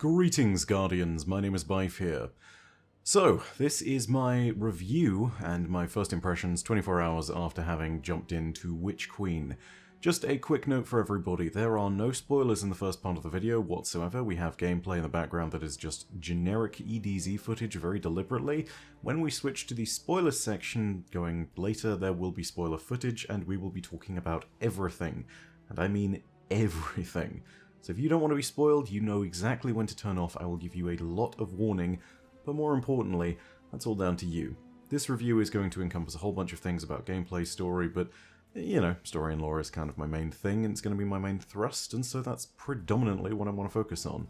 Greetings, Guardians, my name is Bife here. So, this is my review and my first impressions 24 hours after having jumped into Witch Queen. Just a quick note for everybody, there are no spoilers in the first part of the video whatsoever. We have gameplay in the background that is just generic EDZ footage very deliberately. When we switch to the spoilers section going later, there will be spoiler footage and we will be talking about everything. And I mean everything. So if you don't want to be spoiled, you know exactly when to turn off. I will give you a lot of warning, but more importantly, that's all down to you. This review is going to encompass a whole bunch of things about gameplay, story, but you know, story and lore is kind of my main thing, and it's going to be my main thrust, and so that's predominantly what I want to focus on.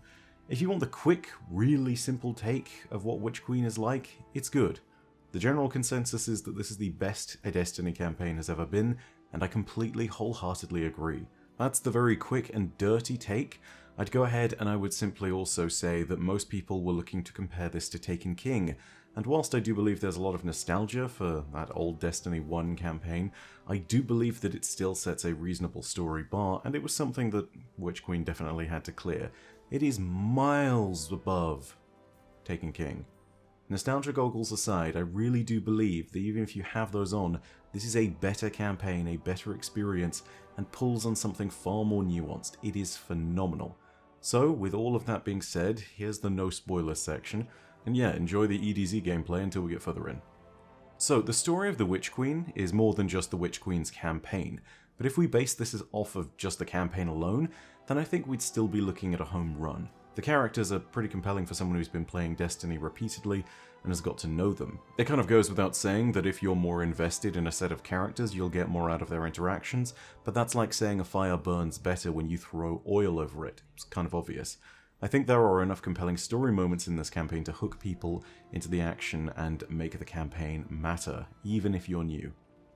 If you want the quick, really simple take of what Witch Queen is like, it's good. The general consensus is that this is the best a Destiny campaign has ever been, and I completely wholeheartedly agree. That's the very quick and dirty take. I'd go ahead and I would simply also say that most people were looking to compare this to Taken King, and whilst I do believe there's a lot of nostalgia for that old Destiny 1 campaign, I do believe that it still sets a reasonable story bar, and it was something that Witch Queen definitely had to clear. It is miles above Taken King. Nostalgia goggles aside, I really do believe that even if you have those on, this is a better campaign, a better experience, and pulls on something far more nuanced. It is phenomenal. So, with all of that being said, here's the no spoilers section, and yeah, enjoy the EDZ gameplay until we get further in. So, the story of the Witch Queen is more than just the Witch Queen's campaign, but if we base this off of just the campaign alone, then I think we'd still be looking at a home run. The characters are pretty compelling for someone who's been playing Destiny repeatedly and has got to know them. It kind of goes without saying that if you're more invested in a set of characters, you'll get more out of their interactions, but that's like saying a fire burns better when you throw oil over it. It's kind of obvious. I think there are enough compelling story moments in this campaign to hook people into the action and make the campaign matter, even if you're new.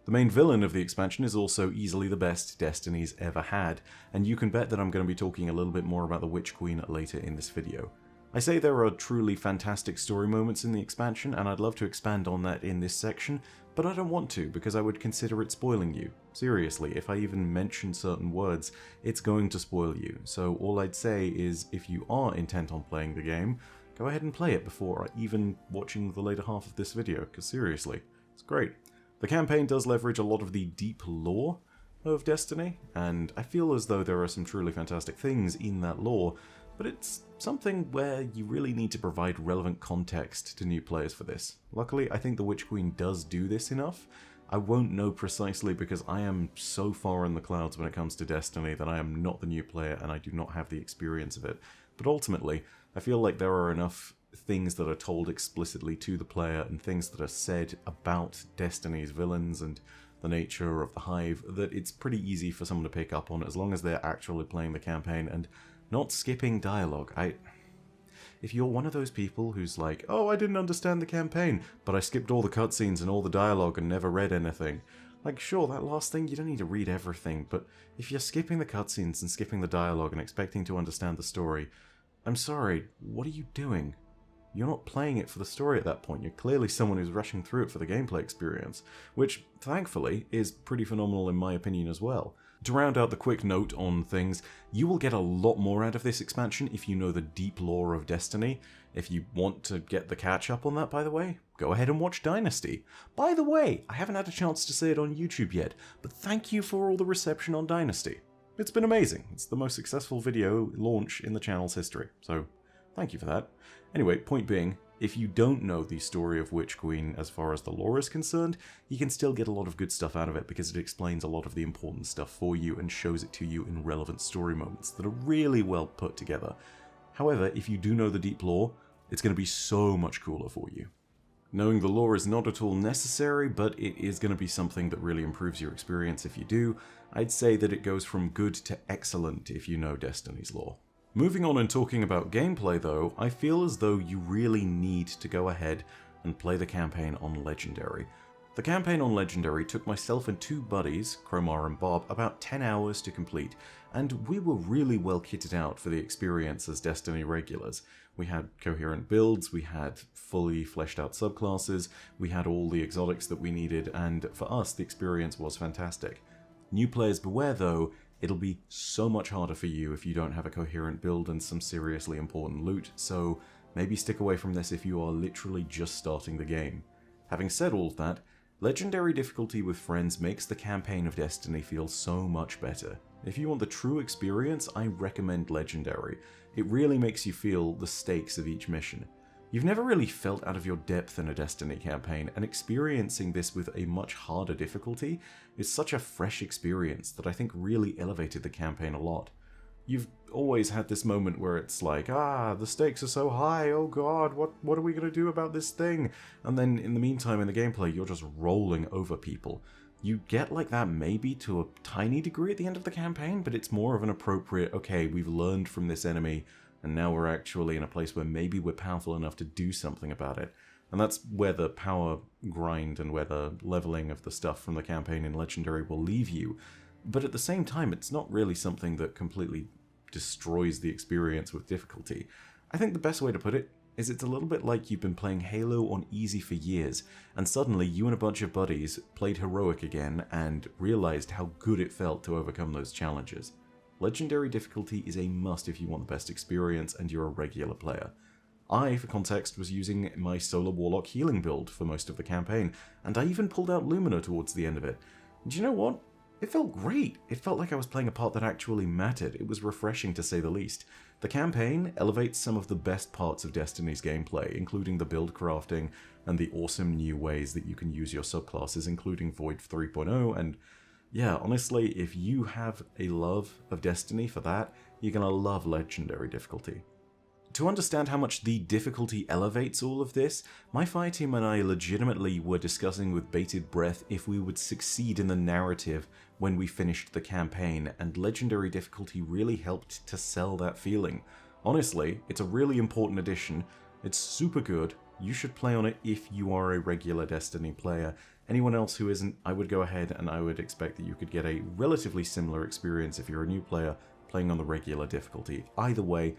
The main villain of the expansion is also easily the best Destiny's ever had, and you can bet that I'm going to be talking a little bit more about the Witch Queen later in this video. I say there are truly fantastic story moments in the expansion, and I'd love to expand on that in this section, but I don't want to because I would consider it spoiling you. Seriously, if I even mention certain words, it's going to spoil you, so all I'd say is if you are intent on playing the game, go ahead and play it before even watching the later half of this video, because seriously, it's great. The campaign does leverage a lot of the deep lore of Destiny, and I feel as though there are some truly fantastic things in that lore, but it's something where you really need to provide relevant context to new players for this. Luckily, I think the Witch Queen does do this enough. I won't know precisely because I am so far in the clouds when it comes to Destiny that I am not the new player and I do not have the experience of it. But ultimately, I feel like there are enough things that are told explicitly to the player and things that are said about Destiny's villains and the nature of the Hive that it's pretty easy for someone to pick up on as long as they're actually playing the campaign and not skipping dialogue. If you're one of those people who's like, oh, I didn't understand the campaign, but I skipped all the cutscenes and all the dialogue and never read anything. Like, sure, that last thing, you don't need to read everything, but if you're skipping the cutscenes and skipping the dialogue and expecting to understand the story, I'm sorry, what are you doing? You're not playing it for the story at that point, you're clearly someone who's rushing through it for the gameplay experience, which, thankfully, is pretty phenomenal in my opinion as well. To round out the quick note on things, you will get a lot more out of this expansion if you know the deep lore of Destiny. If you want to get the catch up on that, by the way, go ahead and watch Dynasty. By the way, I haven't had a chance to say it on YouTube yet, but thank you for all the reception on Dynasty. It's been amazing. It's the most successful video launch in the channel's history, so thank you for that. Anyway, point being, if you don't know the story of Witch Queen as far as the lore is concerned, you can still get a lot of good stuff out of it because it explains a lot of the important stuff for you and shows it to you in relevant story moments that are really well put together. However, if you do know the deep lore, it's going to be so much cooler for you. Knowing the lore is not at all necessary, but it is going to be something that really improves your experience if you do. I'd say that it goes from good to excellent if you know Destiny's lore. Moving on and talking about gameplay though, I feel as though you really need to go ahead and play the campaign on Legendary. The campaign on Legendary took myself and two buddies, Cromar and Bob, about 10 hours to complete, and we were really well kitted out for the experience as Destiny regulars. We had coherent builds, we had fully fleshed out subclasses, we had all the exotics that we needed, and for us the experience was fantastic. New players beware though, It'll be so much harder for you if you don't have a coherent build and some seriously important loot, so maybe stick away from this if you are literally just starting the game. Having said all of that, Legendary difficulty with friends makes the campaign of Destiny feel so much better. If you want the true experience, I recommend Legendary. It really makes you feel the stakes of each mission. You've never really felt out of your depth in a Destiny campaign, and experiencing this with a much harder difficulty is such a fresh experience that I think really elevated the campaign a lot. You've always had this moment where it's like, the stakes are so high, oh god, what are we going to do about this thing? And then in the meantime, in the gameplay, you're just rolling over people. You get like that maybe to a tiny degree at the end of the campaign, but it's more of an appropriate, okay, we've learned from this enemy, and now we're actually in a place where maybe we're powerful enough to do something about it. And that's where the power grind and where the leveling of the stuff from the campaign in Legendary will leave you. But at the same time, it's not really something that completely destroys the experience with difficulty. I think the best way to put it is it's a little bit like you've been playing Halo on easy for years, and suddenly you and a bunch of buddies played Heroic again and realized how good it felt to overcome those challenges. Legendary difficulty is a must if you want the best experience and you're a regular player. I, for context, was using my Solar Warlock healing build for most of the campaign, and I even pulled out Lumina towards the end of it. And you know what? It felt great. It felt like I was playing a part that actually mattered. It was refreshing to say the least. The campaign elevates some of the best parts of Destiny's gameplay, including the build crafting and the awesome new ways that you can use your subclasses, including Void 3.0, and yeah, honestly, if you have a love of Destiny for that, you're gonna love Legendary difficulty. To understand how much the difficulty elevates all of this, my fireteam and I legitimately were discussing with bated breath if we would succeed in the narrative when we finished the campaign, and Legendary difficulty really helped to sell that feeling. Honestly, it's a really important addition, it's super good, you should play on it if you are a regular Destiny player. Anyone else who isn't, I would go ahead and I would expect that you could get a relatively similar experience if you're a new player playing on the regular difficulty. Either way,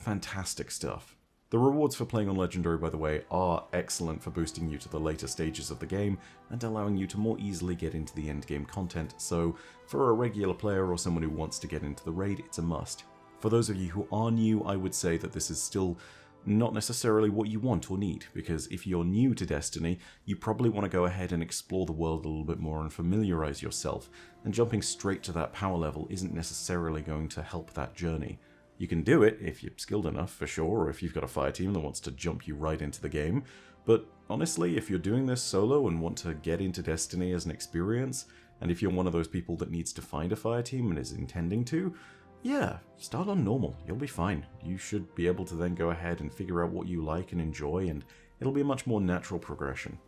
fantastic stuff. The rewards for playing on Legendary, by the way, are excellent for boosting you to the later stages of the game and allowing you to more easily get into the endgame content, so for a regular player or someone who wants to get into the raid, it's a must. For those of you who are new, I would say that this is still not necessarily what you want or need, because if you're new to Destiny, you probably want to go ahead and explore the world a little bit more and familiarize yourself, and jumping straight to that power level isn't necessarily going to help that journey. You can do it if you're skilled enough, for sure, or if you've got a fire team that wants to jump you right into the game, but honestly, if you're doing this solo and want to get into Destiny as an experience, and if you're one of those people that needs to find a fire team and is intending to, yeah, start on normal, you'll be fine. You should be able to then go ahead and figure out what you like and enjoy, and it'll be a much more natural progression.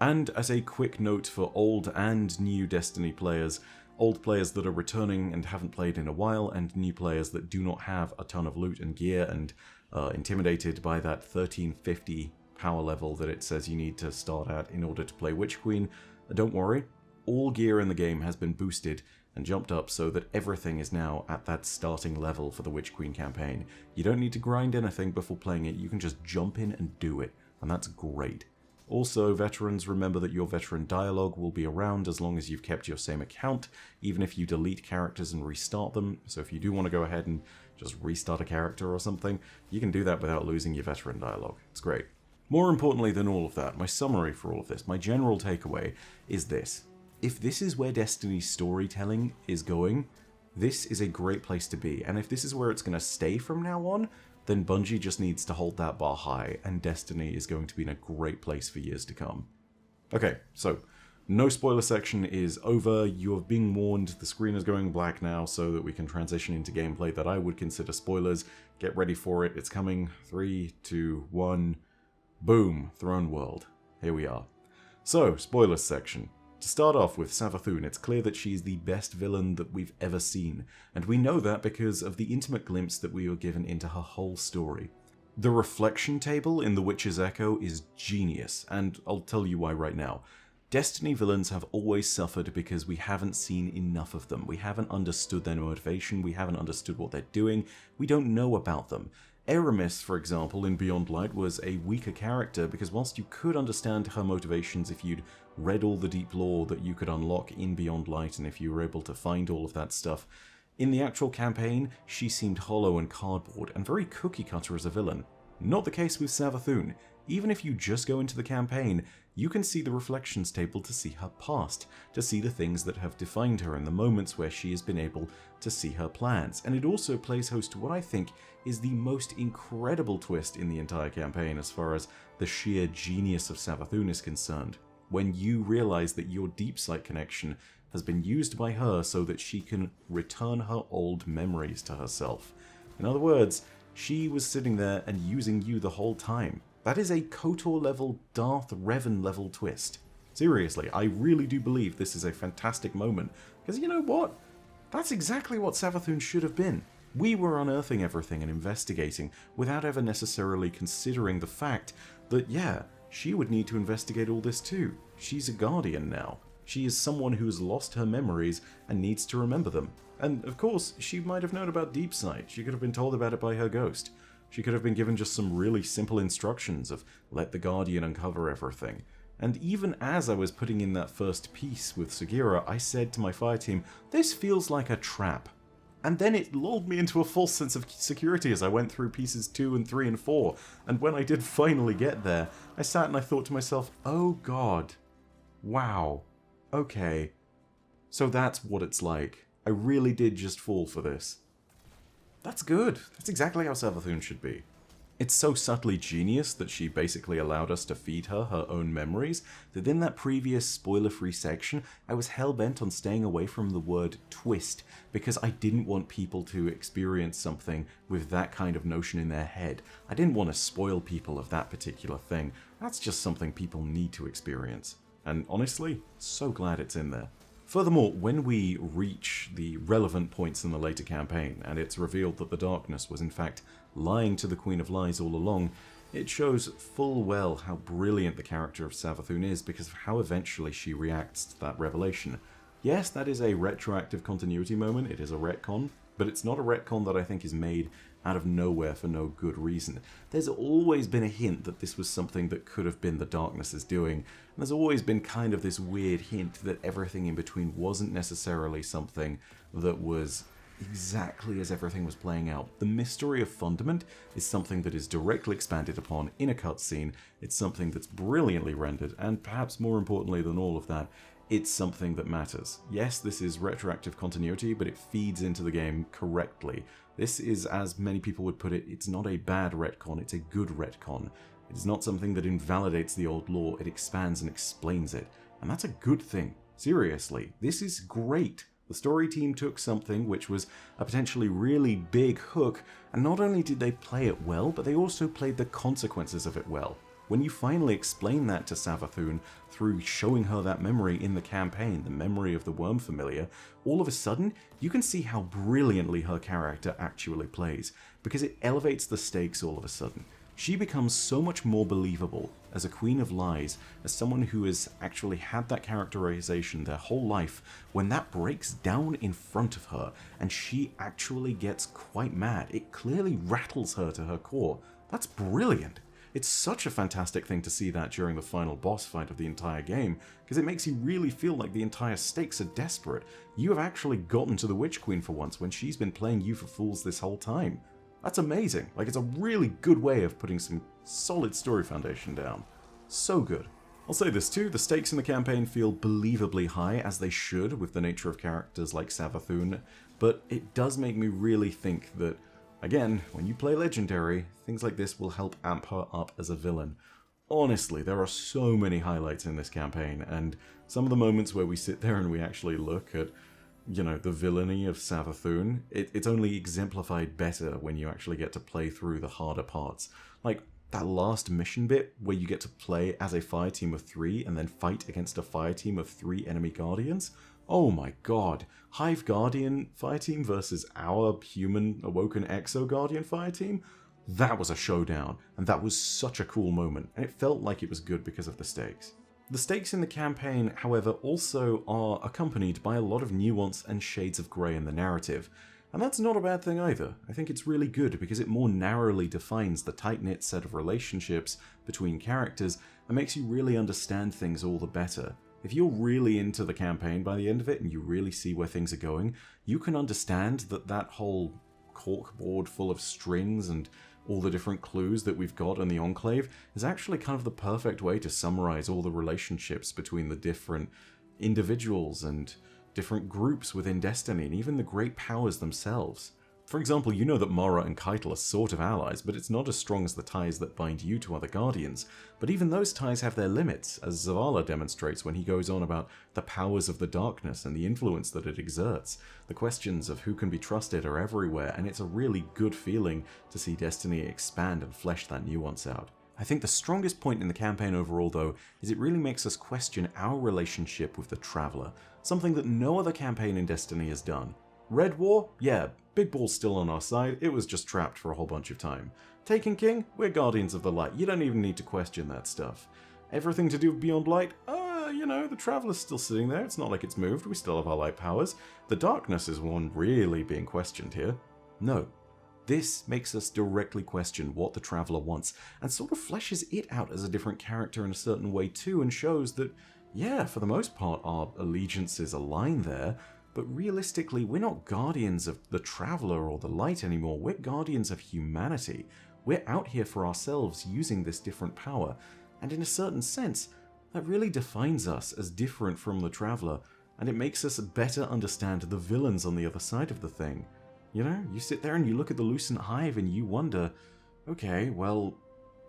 And as a quick note for old and new Destiny players, old players that are returning and haven't played in a while, and new players that do not have a ton of loot and gear and intimidated by that 1350 power level that it says you need to start at in order to play Witch Queen, don't worry, all gear in the game has been boosted and jumped up so that everything is now at that starting level for the Witch Queen campaign. You don't need to grind anything before playing it, you can just jump in and do it, and that's great. Also, veterans, remember that your veteran dialogue will be around as long as you've kept your same account, even if you delete characters and restart them, so if you do want to go ahead and just restart a character or something, you can do that without losing your veteran dialogue. It's great. More importantly than all of that, my summary for all of this, my general takeaway, is this. If this is where Destiny's storytelling is going, this is a great place to be, and if this is where it's going to stay from now on, then Bungie just needs to hold that bar high, and Destiny is going to be in a great place for years to come. Okay, so, no spoiler section is over, you're being warned, the screen is going black now so that we can transition into gameplay that I would consider spoilers. Get ready for it, it's coming. 3, 2, 1, boom, Throne World. Here we are. So, spoilers section. To start off with Savathûn, it's clear that she's the best villain that we've ever seen, and we know that because of the intimate glimpse that we were given into her whole story. The reflection table in The Witcher's Echo is genius, and I'll tell you why right now. Destiny villains have always suffered because we haven't seen enough of them. We haven't understood their motivation, we haven't understood what they're doing, we don't know about them. Eramis, for example, in Beyond Light was a weaker character because whilst you could understand her motivations if you'd read all the deep lore that you could unlock in Beyond Light and if you were able to find all of that stuff, in the actual campaign, she seemed hollow and cardboard and very cookie-cutter as a villain. Not the case with Savathun. Even if you just go into the campaign, you can see the reflections table to see her past, to see the things that have defined her and the moments where she has been able to see her plans. And it also plays host to what I think is the most incredible twist in the entire campaign as far as the sheer genius of Savathun is concerned, when you realize that your deep sight connection has been used by her so that she can return her old memories to herself. In other words, she was sitting there and using you the whole time. That is a KOTOR level, Darth Revan level twist. Seriously, I really do believe this is a fantastic moment, because you know what? That's exactly what Savathun should have been. We were unearthing everything and investigating without ever necessarily considering the fact that, yeah, she would need to investigate all this too. She's a Guardian now. She is someone who's lost her memories and needs to remember them. And of course, she might have known about Deep Sight. She could have been told about it by her ghost. She could have been given just some really simple instructions of let the Guardian uncover everything. And even as I was putting in that first piece with Sagira, I said to my fire team, this feels like a trap. And then it lulled me into a false sense of security as I went through pieces 2 and 3 and 4. And when I did finally get there, I sat and I thought to myself, oh god. Wow. Okay. So that's what it's like. I really did just fall for this. That's good. That's exactly how Savathun should be. It's so subtly genius that she basically allowed us to feed her her own memories that in that previous spoiler-free section, I was hell-bent on staying away from the word twist because I didn't want people to experience something with that kind of notion in their head. I didn't want to spoil people of that particular thing. That's just something people need to experience. And honestly, so glad it's in there. Furthermore, when we reach the relevant points in the later campaign, and it's revealed that the darkness was in fact lying to the Queen of Lies all along, it shows full well how brilliant the character of Savathun is because of how eventually she reacts to that revelation. Yes, that is a retroactive continuity moment, it is a retcon, but it's not a retcon that I think is made out of nowhere for no good reason. There's always been a hint that this was something that could have been the Darkness's doing, and there's always been kind of this weird hint that everything in between wasn't necessarily something that was exactly as everything was playing out. The mystery of Fundament is something that is directly expanded upon in a cutscene, it's something that's brilliantly rendered, and perhaps more importantly than all of that, it's something that matters. Yes, this is retroactive continuity, but it feeds into the game correctly. This is, as many people would put it, it's not a bad retcon, it's a good retcon. It is not something that invalidates the old lore, it expands and explains it. And that's a good thing. Seriously, this is great. The story team took something which was a potentially really big hook, and not only did they play it well, but they also played the consequences of it well. When you finally explain that to Savathun through showing her that memory in the campaign, the memory of the Worm Familiar, all of a sudden you can see how brilliantly her character actually plays, because it elevates the stakes all of a sudden. She becomes so much more believable as a Queen of Lies, as someone who has actually had that characterization their whole life, when that breaks down in front of her and she actually gets quite mad. It clearly rattles her to her core. That's brilliant. It's such a fantastic thing to see that during the final boss fight of the entire game, because it makes you really feel like the entire stakes are desperate. You have actually gotten to the Witch Queen for once when she's been playing you for fools this whole time. That's amazing. Like, it's a really good way of putting some solid story foundation down. So good. I'll say this too, the stakes in the campaign feel believably high, as they should with the nature of characters like Savathun, but it does make me really think that, again, when you play Legendary, things like this will help amp her up as a villain. Honestly, there are so many highlights in this campaign, and some of the moments where we sit there and we actually look at, you know, the villainy of Savathun, it's only exemplified better when you actually get to play through the harder parts. Like, that last mission bit where you get to play as a fire team of 3 and then fight against a fire team of 3 enemy Guardians. Oh my god, Hive Guardian fire team versus our human Awoken Exo Guardian fire team? That was a showdown, and that was such a cool moment, and it felt like it was good because of the stakes. The stakes in the campaign, however, also are accompanied by a lot of nuance and shades of grey in the narrative, And that's not a bad thing either. I think it's really good because it more narrowly defines the tight-knit set of relationships between characters and makes you really understand things all the better. If you're really into the campaign by the end of it and you really see where things are going, you can understand that that whole corkboard full of strings and all the different clues that we've got in the Enclave is actually kind of the perfect way to summarize all the relationships between the different individuals and different groups within Destiny, and even the great powers themselves. For example, you know that Mara and Keitel are sort of allies, but it's not as strong as the ties that bind you to other Guardians. But even those ties have their limits, as Zavala demonstrates when he goes on about the powers of the darkness and the influence that it exerts. The questions of who can be trusted are everywhere, and it's a really good feeling to see Destiny expand and flesh that nuance out. I think the strongest point in the campaign overall, though, is it really makes us question our relationship with the Traveler, something that no other campaign in Destiny has done. Red War? Yeah, Big Ball's still on our side, it was just trapped for a whole bunch of time. Taken King? We're Guardians of the Light, you don't even need to question that stuff. Everything to do with Beyond Light? The Traveler's still sitting there, it's not like it's moved, we still have our light powers. The Darkness is one really being questioned here. No. This makes us directly question what the Traveler wants, and sort of fleshes it out as a different character in a certain way too, and shows that, yeah, for the most part our allegiances align there, but realistically we're not guardians of the Traveler or the Light anymore, we're guardians of humanity. We're out here for ourselves using this different power, and in a certain sense, that really defines us as different from the Traveler, and it makes us better understand the villains on the other side of the thing. You know, you sit there and you look at the Lucent Hive and you wonder, okay, well,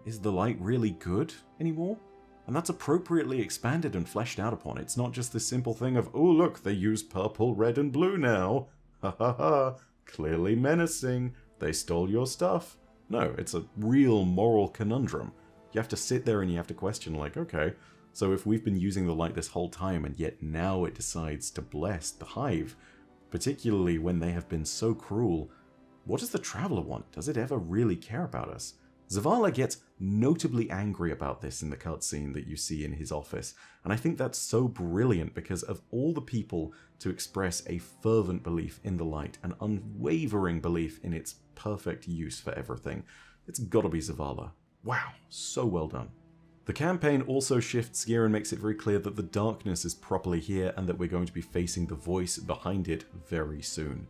is the Light really good anymore? And that's appropriately expanded and fleshed out upon. It's not just this simple thing of, oh look, they use purple, red, and blue now. Ha ha ha, clearly menacing. They stole your stuff. No, it's a real moral conundrum. You have to sit there and you have to question, like, okay, so if we've been using the Light this whole time and yet now it decides to bless the Hive, particularly when they have been so cruel, what does the Traveler want? Does it ever really care about us? Zavala gets notably angry about this in the cutscene that you see in his office, and I think that's so brilliant because of all the people to express a fervent belief in the Light, an unwavering belief in its perfect use for everything. It's gotta be Zavala. Wow, so well done. The campaign also shifts gear and makes it very clear that the darkness is properly here and that we're going to be facing the voice behind it very soon.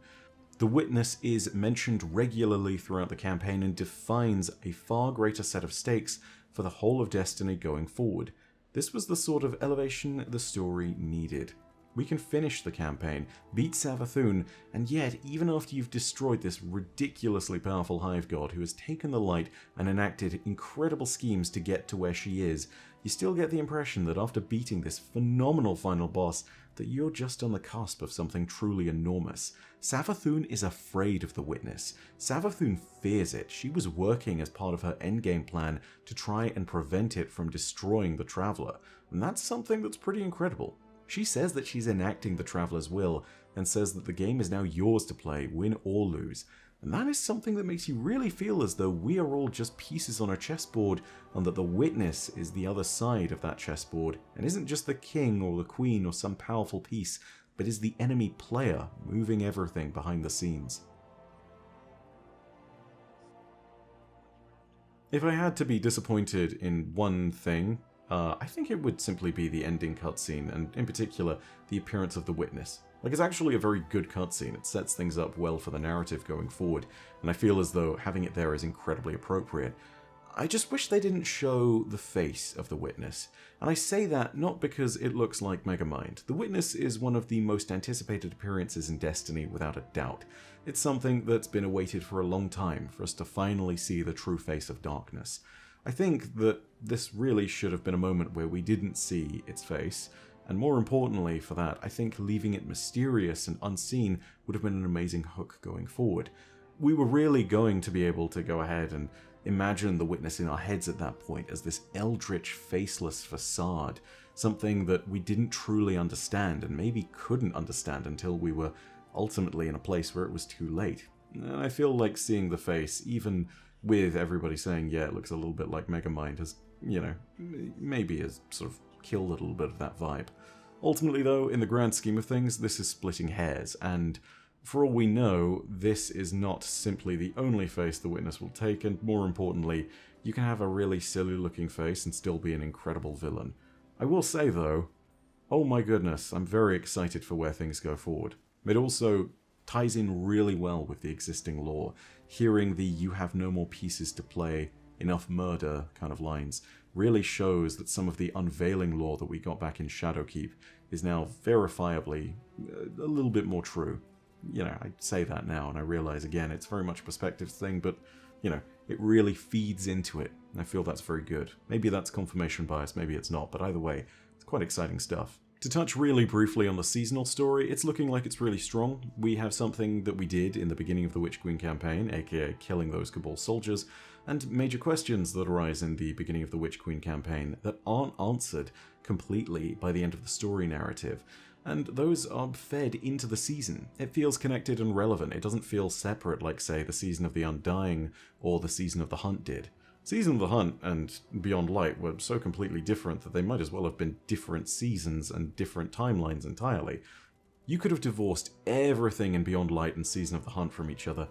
The Witness is mentioned regularly throughout the campaign and defines a far greater set of stakes for the whole of Destiny going forward. This was the sort of elevation the story needed. We can finish the campaign, beat Savathun, and yet, even after you've destroyed this ridiculously powerful Hive God who has taken the Light and enacted incredible schemes to get to where she is, you still get the impression that after beating this phenomenal final boss, that you're just on the cusp of something truly enormous. Savathun is afraid of the Witness. Savathun fears it. She was working as part of her endgame plan to try and prevent it from destroying the Traveler, and that's something that's pretty incredible. She says that she's enacting the Traveler's will, and says that the game is now yours to play, win or lose. And that is something that makes you really feel as though we are all just pieces on a chessboard, and that the Witness is the other side of that chessboard, and isn't just the king or the queen or some powerful piece, but is the enemy player moving everything behind the scenes. If I had to be disappointed in one thing, I think it would simply be the ending cutscene, and in particular, the appearance of the Witness. Like, it's actually a very good cutscene, it sets things up well for the narrative going forward, and I feel as though having it there is incredibly appropriate. I just wish they didn't show the face of the Witness, and I say that not because it looks like Megamind. The Witness is one of the most anticipated appearances in Destiny without a doubt. It's something that's been awaited for a long time, for us to finally see the true face of darkness. I think that this really should have been a moment where we didn't see its face, and more importantly for that, I think leaving it mysterious and unseen would have been an amazing hook going forward. We were really going to be able to go ahead and imagine the Witness in our heads at that point as this eldritch, faceless facade, something that we didn't truly understand and maybe couldn't understand until we were ultimately in a place where it was too late. And I feel like seeing the face, even with everybody saying, yeah, it looks a little bit like Megamind, has, maybe has sort of killed a little bit of that vibe. Ultimately, though, in the grand scheme of things, this is splitting hairs, and For all we know, this is not simply the only face the Witness will take, and more importantly, you can have a really silly looking face and still be an incredible villain. I will say though, oh my goodness, I'm very excited for where things go forward. It also ties in really well with the existing lore. Hearing the "you have no more pieces to play, enough murder" kind of lines really shows that some of the unveiling lore that we got back in Shadowkeep is now verifiably a little bit more true. You know, I say that now and I realize again it's very much a perspective thing, but you know, it really feeds into it, and I feel that's very good. Maybe that's confirmation bias, maybe it's not, but either way, it's quite exciting stuff. To touch really briefly on the seasonal story, it's looking like it's really strong. We have something that we did in the beginning of the Witch Queen campaign, aka killing those Cabal soldiers, and major questions that arise in the beginning of the Witch Queen campaign that aren't answered completely by the end of the story narrative. And those are fed into the season. It feels connected and relevant. It doesn't feel separate like, say, the Season of the Undying or the Season of the Hunt did. Season of the Hunt and Beyond Light were so completely different that they might as well have been different seasons and different timelines entirely. You could have divorced everything in Beyond Light and Season of the Hunt from each other,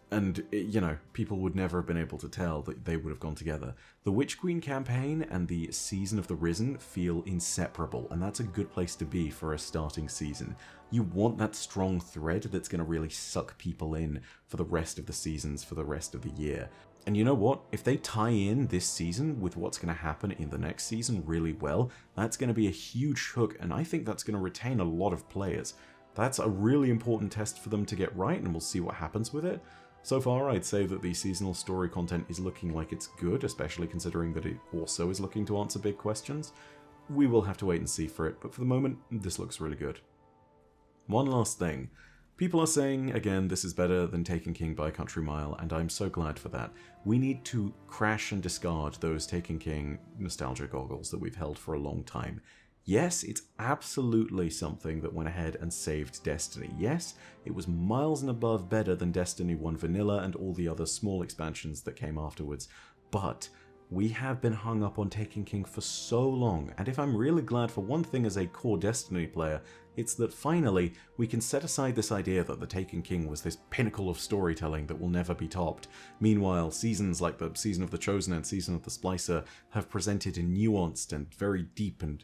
and, you know, people would never have been able to tell that they would have gone together. The Witch Queen campaign and the Season of the Risen feel inseparable, and that's a good place to be for a starting season. You want that strong thread that's going to really suck people in for the rest of the seasons, for the rest of the year. And you know what? If they tie in this season with what's going to happen in the next season really well, that's going to be a huge hook, and I think that's going to retain a lot of players. That's a really important test for them to get right, and we'll see what happens with it. So far, I'd say that the seasonal story content is looking like it's good, especially considering that it also is looking to answer big questions. We will have to wait and see for it, but for the moment, this looks really good. One last thing. People are saying, again, this is better than Taken King by a country mile, and I'm so glad for that. We need to crash and discard those Taken King nostalgia goggles that we've held for a long time. Yes, it's absolutely something that went ahead and saved Destiny. Yes, it was miles and above better than Destiny 1 Vanilla and all the other small expansions that came afterwards. But we have been hung up on Taken King for so long, and if I'm really glad for one thing as a core Destiny player, it's that finally we can set aside this idea that the Taken King was this pinnacle of storytelling that will never be topped. Meanwhile, seasons like the Season of the Chosen and Season of the Splicer have presented in nuanced and very deep and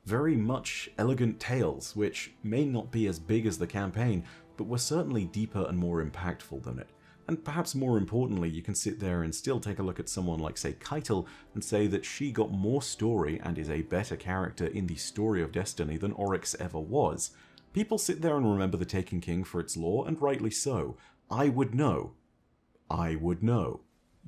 very much elegant tales, which may not be as big as the campaign, but were certainly deeper and more impactful than it. And perhaps more importantly, you can sit there and still take a look at someone like, say, Keitel, and say that she got more story and is a better character in the story of Destiny than Oryx ever was. People sit there and remember the Taken King for its lore, and rightly so. I would know. I would know.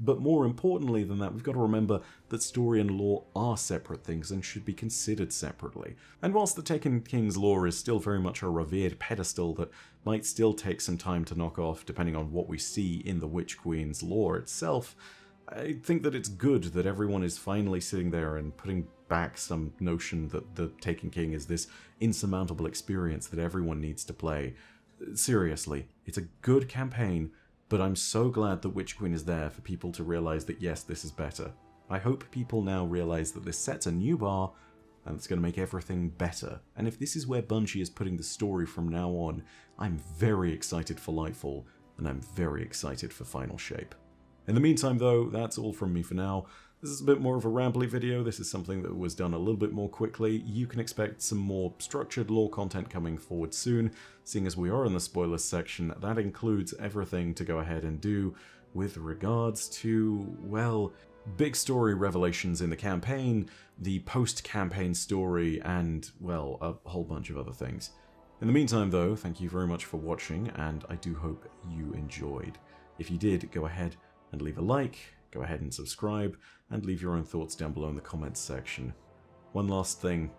But more importantly than that, we've got to remember that story and lore are separate things and should be considered separately. And whilst the Taken King's lore is still very much a revered pedestal that might still take some time to knock off depending on what we see in the Witch Queen's lore itself, I think that it's good that everyone is finally sitting there and putting back some notion that the Taken King is this insurmountable experience that everyone needs to play. Seriously, it's a good campaign, but I'm so glad that Witch Queen is there for people to realize that yes, this is better. I hope people now realize that this sets a new bar and it's going to make everything better. And if this is where Bungie is putting the story from now on, I'm very excited for Lightfall, and I'm very excited for Final Shape. In the meantime though, that's all from me for now. This is a bit more of a rambly video. This is something that was done a little bit more quickly. You can expect some more structured lore content coming forward soon, seeing as we are in the spoilers section. That includes everything to go ahead and do with regards to, well, big story revelations in the campaign, the post-campaign story, and, well, a whole bunch of other things. In the meantime though, thank you very much for watching, and I do hope you enjoyed. If you did, go ahead and leave a like, go ahead and subscribe, and leave your own thoughts down below in the comments section. One last thing,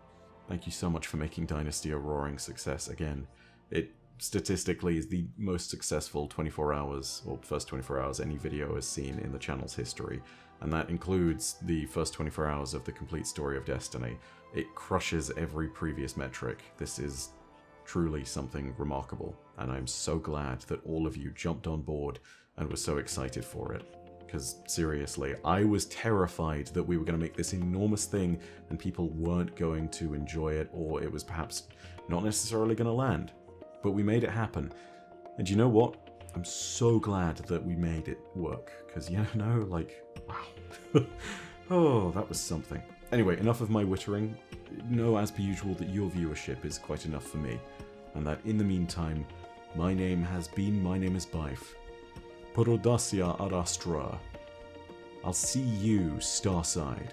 thank you so much for making Dynasty a roaring success again. It statistically is the most successful 24 hours, or first 24 hours any video has seen in the channel's history, and that includes the first 24 hours of the complete story of Destiny. It crushes every previous metric. This is truly something remarkable, and I'm so glad that all of you jumped on board and were so excited for it. Because seriously, I was terrified that we were going to make this enormous thing and people weren't going to enjoy it, or it was perhaps not necessarily going to land. But we made it happen. And you know what? I'm so glad that we made it work, because, you know, like, wow. Oh, that was something. Anyway, enough of my wittering. Know, as per usual, that your viewership is quite enough for me, and that in the meantime, my name is Bife. Porodasia Arastra. I'll see you, Starside.